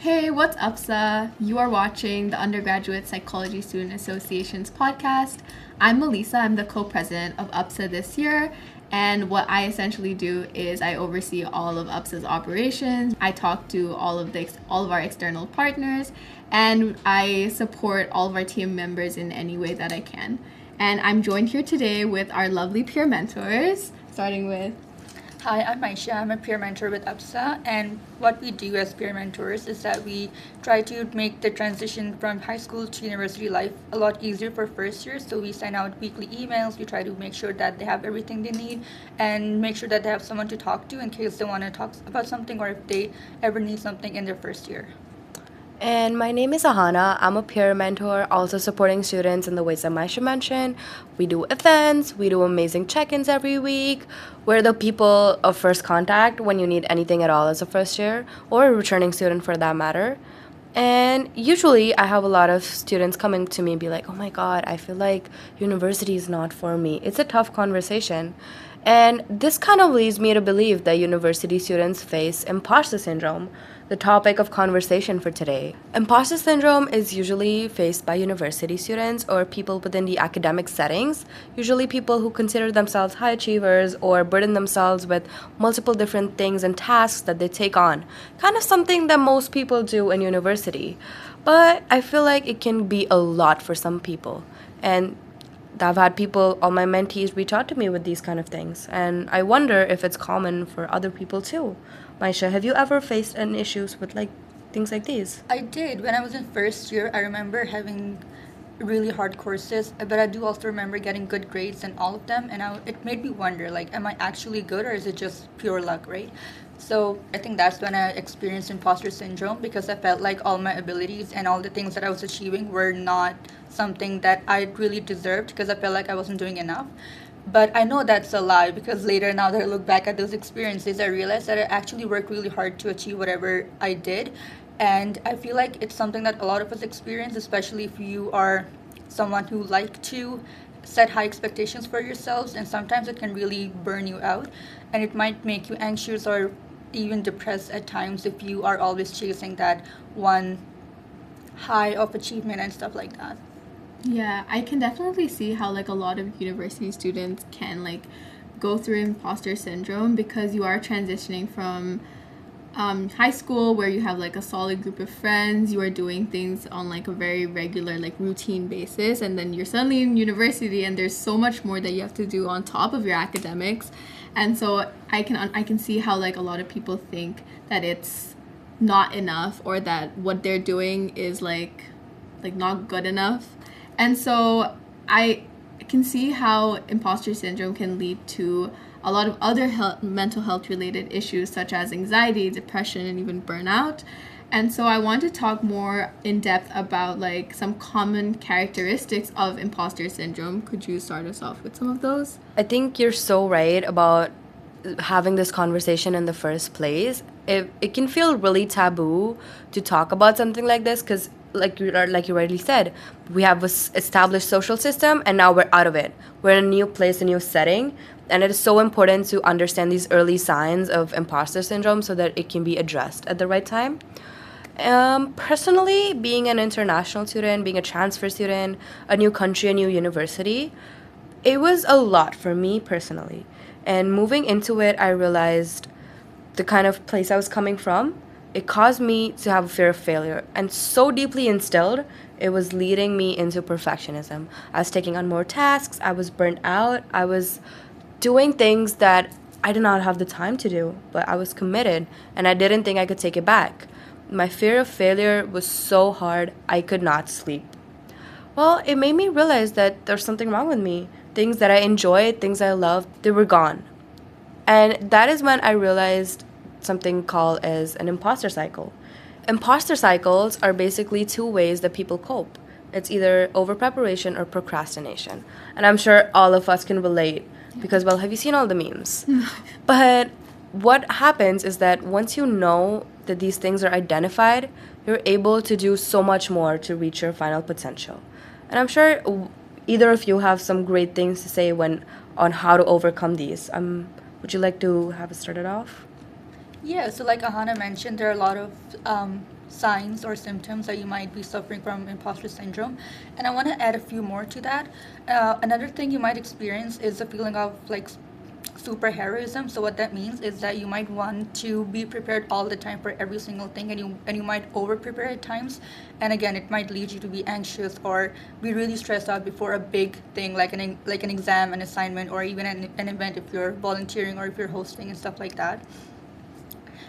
Hey, what's up, Sa? You are watching the Undergraduate Psychology Student Association's podcast. I'm Malisa. I'm the co-president of UPSA this year. And what I essentially do is I oversee all of UPSA's operations. I talk to all of our external partners, and I support all of our team members in any way that I can. And I'm joined here today with our lovely peer mentors, starting with... Hi, I'm Mysha. I'm a peer mentor with UPSA, and what we do as peer mentors is that we try to make the transition from high school to university life a lot easier for first years. So we send out weekly emails. We try to make sure that they have everything they need and make sure that they have someone to talk to in case they want to talk about something or if they ever need something in their first year. And my name is Aahana. I'm a peer mentor, also supporting students in the ways that Mysha mentioned. We do events, we do amazing check-ins every week. We're the people of first contact when you need anything at all as a first year, or a returning student for that matter. And usually I have a lot of students coming to me and be like, oh my God, I feel like university is not for me. It's a tough conversation. And this kind of leads me to believe that university students face imposter syndrome, the topic of conversation for today. Imposter syndrome is usually faced by university students or people within the academic settings, usually people who consider themselves high achievers or burden themselves with multiple different things and tasks that they take on, kind of something that most people do in university. But I feel like it can be a lot for some people. And I've had people, all my mentees, reach out to me with these kind of things. And I wonder if it's common for other people too. Mysha, have you ever faced any issues with things like these? I did. When I was in first year, I remember having really hard courses, but I do also remember getting good grades in all of them, and it made me wonder, am I actually good or is it just pure luck, right? So I think that's when I experienced imposter syndrome, because I felt like all my abilities and all the things that I was achieving were not something that I really deserved, because I felt like I wasn't doing enough. But I know that's a lie, because later, now that I look back at those experiences, I realized that I actually worked really hard to achieve whatever I did. And I feel like it's something that a lot of us experience, especially if you are someone who like to set high expectations for yourselves, and sometimes it can really burn you out, and it might make you anxious or even depressed at times if you are always chasing that one high of achievement and stuff like that. Yeah, I can definitely see how a lot of university students can go through imposter syndrome, because you are transitioning from high school where you have a solid group of friends, you are doing things on a very regular routine basis, and then you're suddenly in university and there's so much more that you have to do on top of your academics. And so I can see how a lot of people think that it's not enough, or that what they're doing is not good enough. And so I can see how imposter syndrome can lead to a lot of other mental health related issues, such as anxiety, depression, and even burnout. And so I want to talk more in depth about some common characteristics of imposter syndrome. Could you start us off with some of those? I think you're so right about having this conversation in the first place. It can feel really taboo to talk about something like this, because like you rightly said, we have an established social system and now we're out of it. We're in a new place, a new setting, and it is so important to understand these early signs of imposter syndrome so that it can be addressed at the right time. Personally, being an international student, being a transfer student, a new country, a new university, it was a lot for me personally. And moving into it, I realized the kind of place I was coming from, it caused me to have a fear of failure, and so deeply instilled, it was leading me into perfectionism. I was taking on more tasks, I was burnt out, I was doing things that I did not have the time to do, but I was committed, and I didn't think I could take it back. My fear of failure was so hard, I could not sleep. Well, it made me realize that there's something wrong with me. Things that I enjoyed, things I loved, they were gone. And that is when I realized something called as an imposter cycle. Imposter cycles are basically two ways that people cope. It's either over preparation or procrastination. And I'm sure all of us can relate, because, well, have you seen all the memes? But what happens is that once you know that these things are identified, you're able to do so much more to reach your final potential. And I'm sure either of you have some great things to say on how to overcome these. Would you like to have it started off? Yeah, so like Aahana mentioned, there are a lot of signs or symptoms that you might be suffering from imposter syndrome. And I want to add a few more to that. Another thing you might experience is a feeling of like superheroism. So what that means is that you might want to be prepared all the time for every single thing, and you might over prepare at times. And again, it might lead you to be anxious or be really stressed out before a big thing like an exam, an assignment, or even an event if you're volunteering or if you're hosting and stuff like that.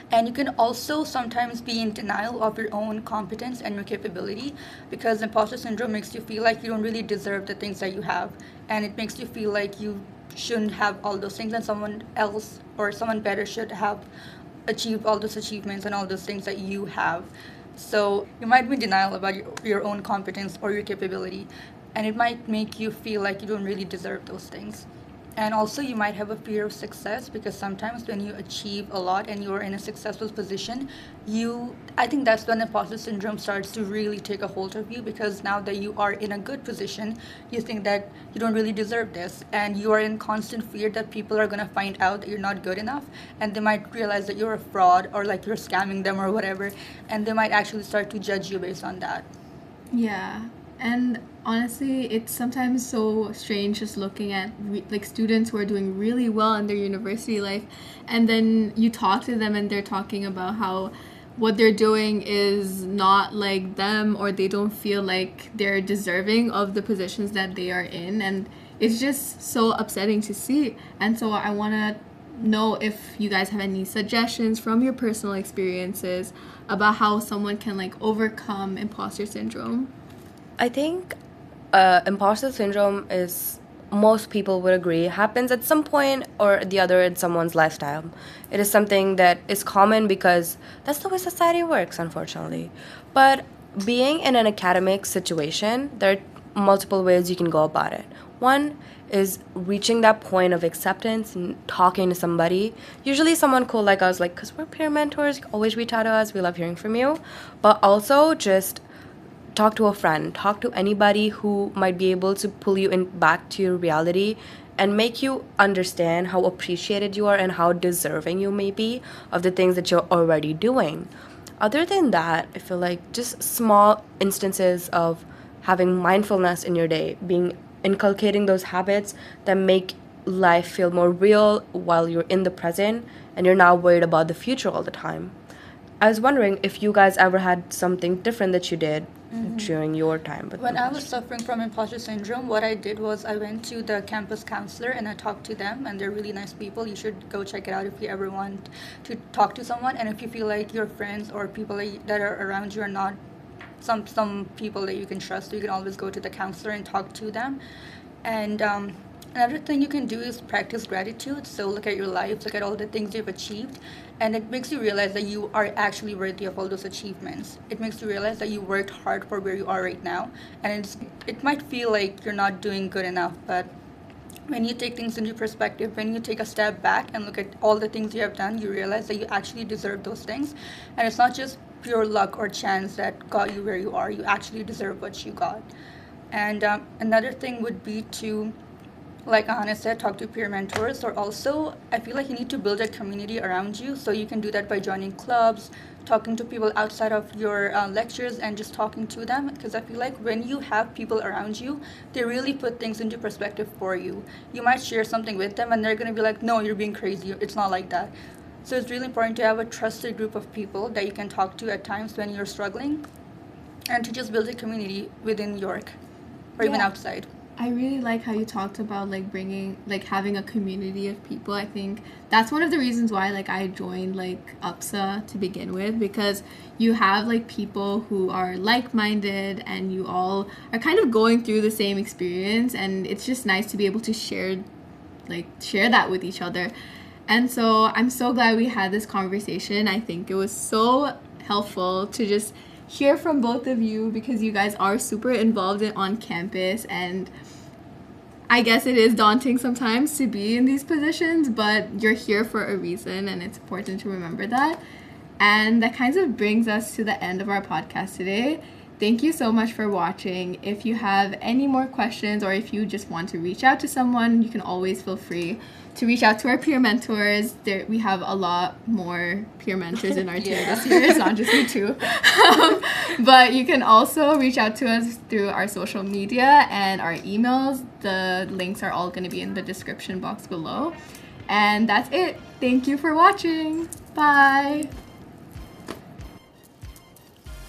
And you can also sometimes be in denial of your own competence and your capability, because imposter syndrome makes you feel like you don't really deserve the things that you have, and it makes you feel like you shouldn't have all those things and someone else or someone better should have achieved all those achievements and all those things that you have. So you might be in denial about your own competence or your capability, and it might make you feel like you don't really deserve those things. And also, you might have a fear of success, because sometimes when you achieve a lot and you're in a successful position, I think that's when imposter syndrome starts to really take a hold of you, because now that you are in a good position, you think that you don't really deserve this, and you are in constant fear that people are going to find out that you're not good enough, and they might realize that you're a fraud or like you're scamming them or whatever, and they might actually start to judge you based on that. Yeah. And honestly, it's sometimes so strange just looking at like students who are doing really well in their university life, and then you talk to them and they're talking about how what they're doing is not like them, or they don't feel like they're deserving of the positions that they are in, and it's just so upsetting to see. And so I want to know if you guys have any suggestions from your personal experiences about how someone can like overcome imposter syndrome. I think imposter syndrome is, most people would agree, happens at some point or the other in someone's lifestyle. It is something that is common because that's the way society works, unfortunately. But being in an academic situation, there are multiple ways you can go about it. One is reaching that point of acceptance and talking to somebody, usually someone cool like us, like, because we're peer mentors, you can always reach out to us, we love hearing from you. But also just talk to a friend, talk to anybody who might be able to pull you in back to your reality and make you understand how appreciated you are and how deserving you may be of the things that you're already doing. Other than that, I feel like just small instances of having mindfulness in your day, inculcating those habits that make life feel more real while you're in the present and you're not worried about the future all the time. I was wondering if you guys ever had something different that you did during your time. When I was suffering from imposter syndrome, what I did was I went to the campus counselor and I talked to them, and they're really nice people. You should go check it out if you ever want to talk to someone, and if you feel like your friends or people that are around you are not some people that you can trust, you can always go to the counselor and talk to them. And another thing you can do is practice gratitude. So look at your life, look at all the things you've achieved, and it makes you realize that you are actually worthy of all those achievements. It makes you realize that you worked hard for where you are right now, and it might feel like you're not doing good enough, but when you take things into perspective, when you take a step back and look at all the things you have done, you realize that you actually deserve those things, and it's not just pure luck or chance that got you where you are. You actually deserve what you got. And another thing would be to, like Aahana said, talk to peer mentors, or also I feel like you need to build a community around you. So you can do that by joining clubs, talking to people outside of your lectures, and just talking to them, because I feel like when you have people around you, they really put things into perspective for you. You might share something with them and they're going to be like, no, you're being crazy, it's not like that. So it's really important to have a trusted group of people that you can talk to at times when you're struggling, and to just build a community within York or even outside. I really like how you talked about like having a community of people. I think that's one of the reasons why like I joined like UPSA to begin with, because you have like people who are like-minded and you all are kind of going through the same experience, and it's just nice to be able to share that with each other. And so I'm so glad we had this conversation. I think it was so helpful to just hear from both of you, because you guys are super involved on campus, and I guess it is daunting sometimes to be in these positions, but you're here for a reason, and it's important to remember that. And that kind of brings us to the end of our podcast today. thank you so much for watching. If you have any more questions or if you just want to reach out to someone, you can always feel free to reach out to our peer mentors. We have a lot more peer mentors in our team this year. It's not just me too. But you can also reach out to us through our social media and our emails. The links are all going to be in the description box below. And that's it. Thank you for watching. Bye.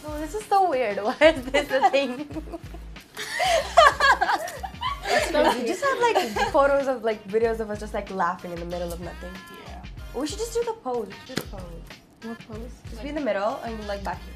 No, this is so weird. Why is this a thing? You just have like photos of like videos of us just like laughing in the middle of nothing. Yeah. We should just do the pose. We should do the pose. What pose? Just be in the middle and like back here.